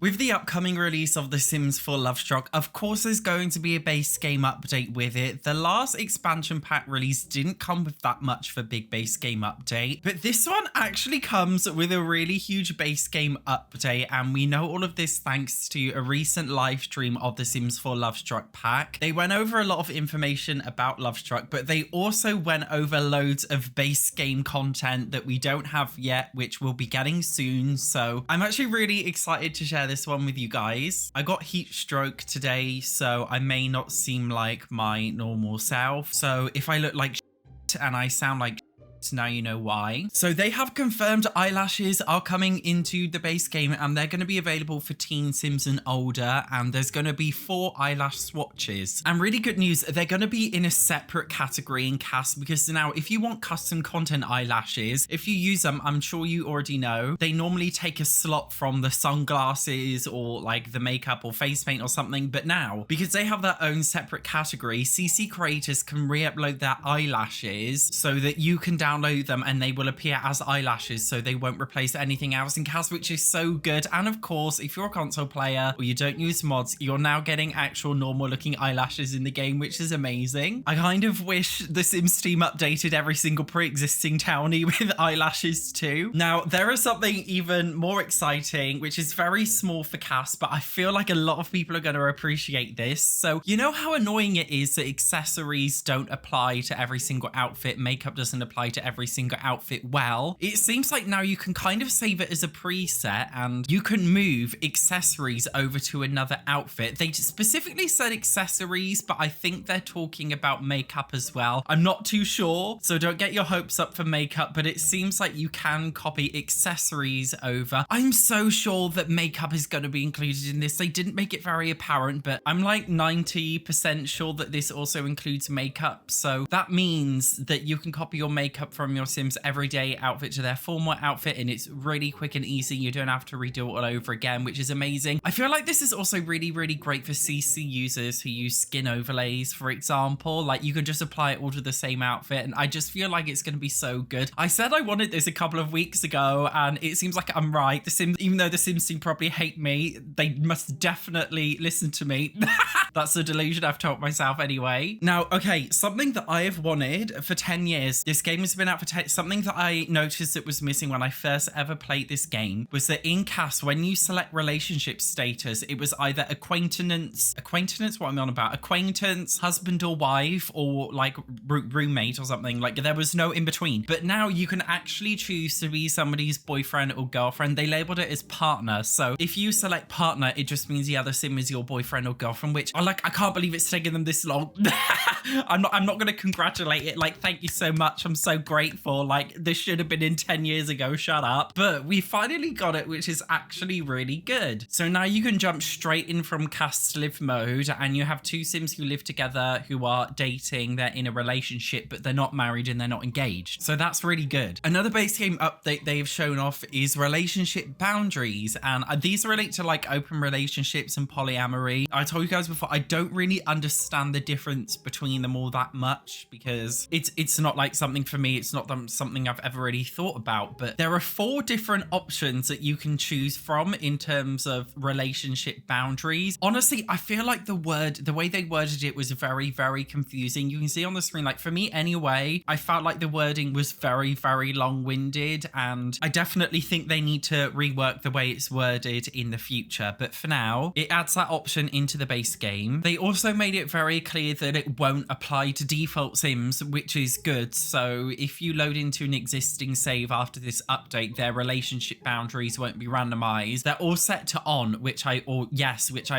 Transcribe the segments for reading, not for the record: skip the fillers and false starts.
With the upcoming release of The Sims 4 Lovestruck, of course there's going to be a base game update with it. The last expansion pack release didn't come with that much for big base game update, but this one actually comes with a really huge base game update, and we know all of this thanks to a recent live stream of The Sims 4 Lovestruck pack. They went over a lot of information about Lovestruck, but they also went over loads of base game content that we don't have yet, which we'll be getting soon. So I'm actually really excited to share this one with you guys. I got heat stroke today, so I may not seem like my normal self. So if I look like shit and I sound like shit, now you know why. So they have confirmed Eyelashes are coming into the base game, and they're going to be available for teen Sims and older, and there's going to be 4 eyelash swatches. And really good news, they're going to be in a separate category in CAS, because now if you want custom content eyelashes, if you use them, I'm sure you already know, they normally take a slot from the sunglasses or like the makeup or face paint or something. But now, because they have their own separate category, CC creators can re-upload their eyelashes so that you can download them and they will appear as eyelashes, so they won't replace anything else in CAS, which is so good. And of course, if you're a console player or you don't use mods, you're now getting actual normal looking eyelashes in the game, which is amazing. I kind of wish the Sims team updated every single pre-existing townie with eyelashes too. Now, there is something even more exciting, which is very small for CAS, but I feel like a lot of people are going to appreciate this. So you know how annoying it is that accessories don't apply to every single outfit, makeup doesn't apply to every single outfit? Well, it seems like now you can kind of save it as a preset and you can move accessories over to another outfit. They specifically said accessories, but I think they're talking about makeup as well. I'm not too sure, so don't get your hopes up for makeup, but it seems like you can copy accessories over. I'm so sure that makeup is going to be included in this. They didn't make it very apparent, but I'm like 90% sure that this also includes makeup. So that means that you can copy your makeup from your Sims everyday outfit to their formal outfit, and it's really quick and easy. You don't have to redo it all over again, which is amazing. I feel like this is also really great for CC users who use skin overlays, for example. Like, you can just apply it all to the same outfit, and I just feel like it's going to be so good. I said I wanted this a couple of weeks ago, and it seems like I'm right. The Sims, even though the Sims team probably hate me, they must definitely listen to me. That's a delusion I've told myself anyway. Now, okay, something that I have wanted for 10 years. This game has been out for 10. Something that I noticed that was missing when I first ever played this game was that in CAS, when you select relationship status, it was either acquaintance, what am I on about? Acquaintance, husband or wife, or like roommate or something. Like, there was no in between. But now you can actually choose to be somebody's boyfriend or girlfriend. They labeled it as partner. So if you select partner, it just means the other Sim is your boyfriend or girlfriend, which I can't believe it's taken them this long. I'm not gonna congratulate it. Like, thank you so much. I'm so grateful. Like, this should have been in 10 years ago. Shut up. But we finally got it, which is actually really good. So now you can jump straight in from cast live mode, and you have 2 Sims who live together, who are dating, they're in a relationship, but they're not married and they're not engaged. So that's really good. Another base game update they've shown off is relationship boundaries, and these relate to like open relationships and polyamory. I told you guys before, I don't really understand the difference between them all that much, because it's not like something for me. It's not something I've ever really thought about, but there are 4 different options that you can choose from in terms of relationship boundaries. Honestly, I feel like the way they worded it was very confusing. You can see on the screen, like for me anyway, I felt like the wording was very long-winded, and I definitely think they need to rework the way it's worded in the future. But for now, it adds that option into the base game. They also made it very clear that it won't apply to default Sims, which is good. So if you load into an existing save after this update, their relationship boundaries won't be randomized. They're all set to on, which I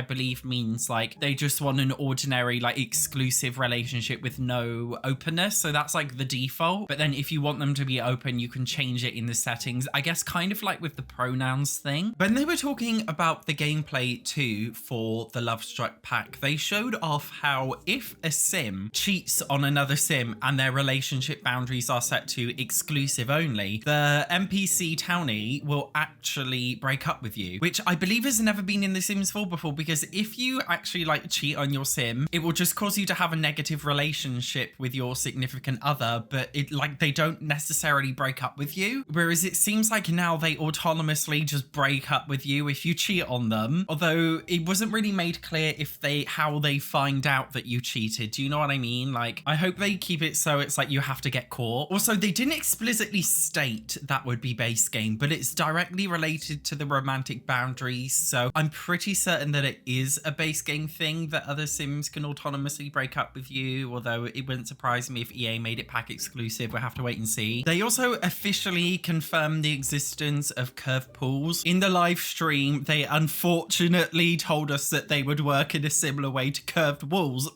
believe means like they just want an ordinary like exclusive relationship with no openness. So that's like the default. But then if you want them to be open, you can change it in the settings. I guess kind of like with the pronouns thing. When they were talking about the gameplay too for the Lovestruck pack, they showed off how if a Sim sim cheats on another sim and their relationship boundaries are set to exclusive only, the NPC townie will actually break up with you, which I believe has never been in The Sims 4 before, because if you actually like cheat on your sim, it will just cause you to have a negative relationship with your significant other, but it like they don't necessarily break up with you. Whereas it seems like now they autonomously just break up with you if you cheat on them. Although it wasn't really made clear if how they find out that you cheated. Do you know what I mean? Like, I hope they keep it so it's like you have to get caught. Also, they didn't explicitly state that would be base game, but it's directly related to the romantic boundaries. So I'm pretty certain that it is a base game thing that other Sims can autonomously break up with you. Although it wouldn't surprise me if EA made it pack exclusive. We'll have to wait and see. They also officially confirmed the existence of curved pools. In the live stream, they unfortunately told us that they would work in a similar way to curved walls.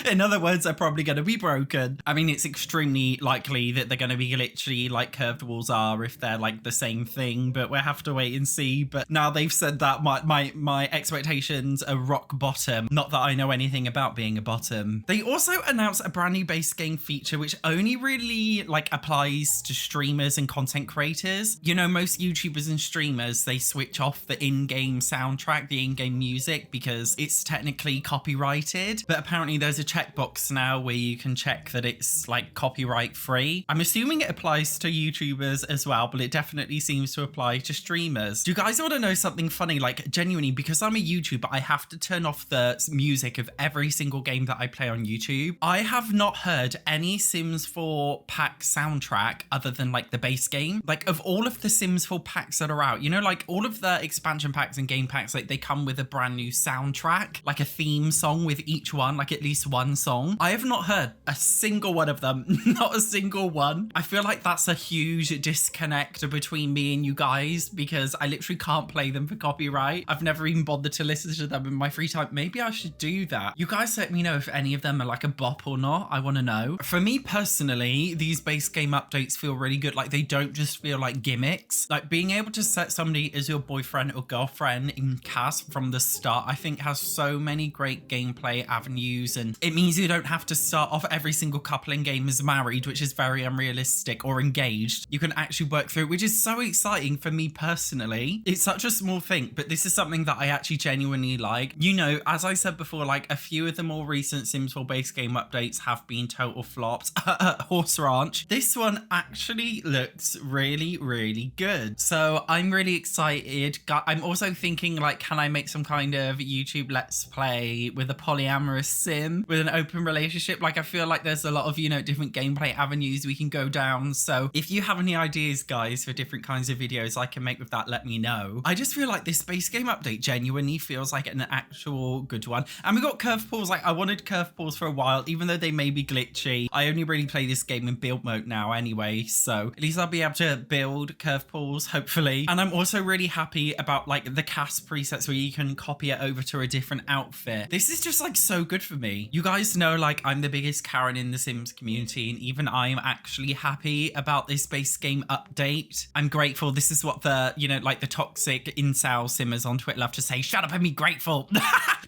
In other words, they're probably going to be broken. I mean, it's extremely likely that they're going to be glitchy like curved walls are if they're like the same thing, but we'll have to wait and see. But now they've said that, my expectations are rock bottom. Not that I know anything about being a bottom. They also announced a brand new base game feature, which only really like applies to streamers and content creators. You know, most YouTubers and streamers, they switch off the in-game soundtrack, the in-game music, because it's technically copyrighted. But apparently there's a checkbox now where you can check that it's like copyright free. I'm assuming it applies to YouTubers as well, but it definitely seems to apply to streamers. Do you guys want to know something funny? Like, genuinely, because I'm a YouTuber, I have to turn off the music of every single game that I play on YouTube. I have not heard any Sims 4 pack soundtrack other than like the base game. Like, of all of the Sims 4 packs that are out, you know, like all of the expansion packs and game packs, like they come with a brand new soundtrack, like a theme song with each one, like at least one song. I have not heard a single one of them. Not a single one. I feel like that's a huge disconnect between me and you guys, because I literally can't play them for copyright. I've never even bothered to listen to them in my free time. Maybe I should do that. You guys let me know if any of them are like a bop or not. I want to know. For me personally, these base game updates feel really good. Like, they don't just feel like gimmicks. Like, being able to set somebody as your boyfriend or girlfriend in CAS from the start, I think has so many great gameplay avenues, and it means you don't have to start off every single couple in game as married, which is very unrealistic, or engaged. You can actually work through it, which is so exciting for me personally. It's such a small thing, but this is something that I actually genuinely like. You know, as I said before, like a few of the more recent Sims 4 base game updates have been total flops. Horse Ranch. This one actually looks really, really good. So I'm really excited. I'm also thinking, like, can I make some kind of YouTube Let's Play with a polyamorous sim with an open relationship? Like, I feel like there's a lot of, you know, different gameplay avenues we can go down. So if you have any ideas, guys, for different kinds of videos I can make with that, let me know. I just feel like this base game update genuinely feels like an actual good one. And we got curve pools. Like, I wanted curve pools for a while, even though they may be glitchy. I only really play this game in build mode now anyway, so at least I'll be able to build curve pools, hopefully. And I'm also really happy about like the cast presets where you can copy it over to a different outfit. This is just like so good for me. You guys know, like, I'm the biggest Karen in the Sims community, and even I'm actually happy about this base game update. I'm grateful. This is what the, you know, like the toxic incel simmers on Twitter love to say, shut up and be grateful.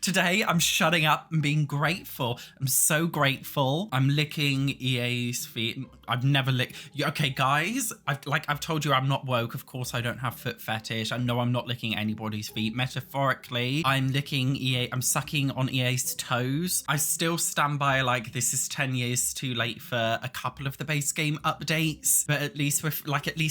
Today I'm shutting up and being grateful. I'm so grateful. I'm licking EA's feet. I've never licked. Okay, guys, I've told you I'm not woke. Of course I don't have foot fetish. I know I'm not licking anybody's feet. Metaphorically, I'm licking EA. I'm sucking on EA's toes. I still stand by, like, this is 10 years too late for a couple of the base game updates, but at least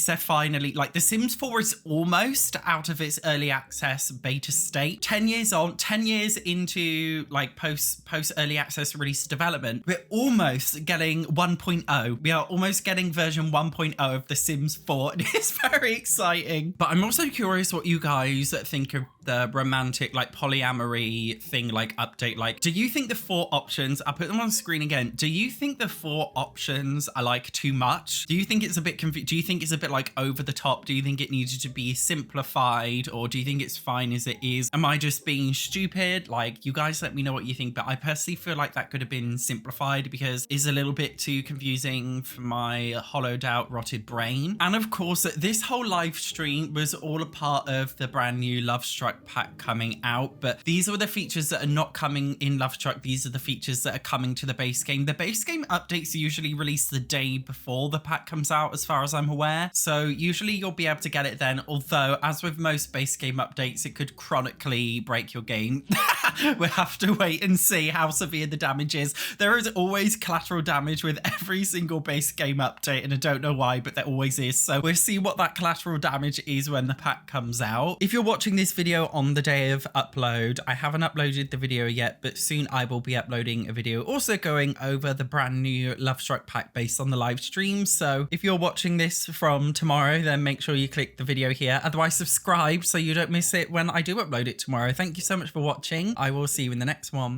they're finally, like, The Sims 4 is almost out of its early access beta state. 10 years on, 10 years into like post early access release development, we're almost getting 1.0. We are almost getting version 1.0 of The Sims 4. It's very exciting. But I'm also curious what you guys think of the romantic, like, polyamory thing, like, update. Like, do you think the 4 options, I'll put them on screen again, do you think the 4 options are like too much? Do you think it's a bit do you think it's a bit like over the top? Do you think it needed to be simplified, or do you think it's fine as it is? Am I just being stupid? Like, you guys let me know what you think, but I personally feel like that could have been simplified because it's a little bit too confusing with my hollowed out rotted brain. And of course, this whole live stream was all a part of the brand new Love Struck pack coming out, but these are the features that are not coming in Love Struck. These are the features that are coming to the base game. The base game updates are usually released the day before the pack comes out, as far as I'm aware. So usually you'll be able to get it then, although as with most base game updates, it could chronically break your game. We'll have to wait and see how severe the damage is. There is always collateral damage with every single base game update, and I don't know why, but there always is. So we'll see what that collateral damage is when the pack comes out. If you're watching this video on the day of upload, I haven't uploaded the video yet, but soon I will be uploading a video also going over the brand new Love Struck pack based on the live stream. So if you're watching this from tomorrow, then make sure you click the video here. Otherwise, subscribe so you don't miss it when I do upload it tomorrow. Thank you so much for watching. I will see you in the next one.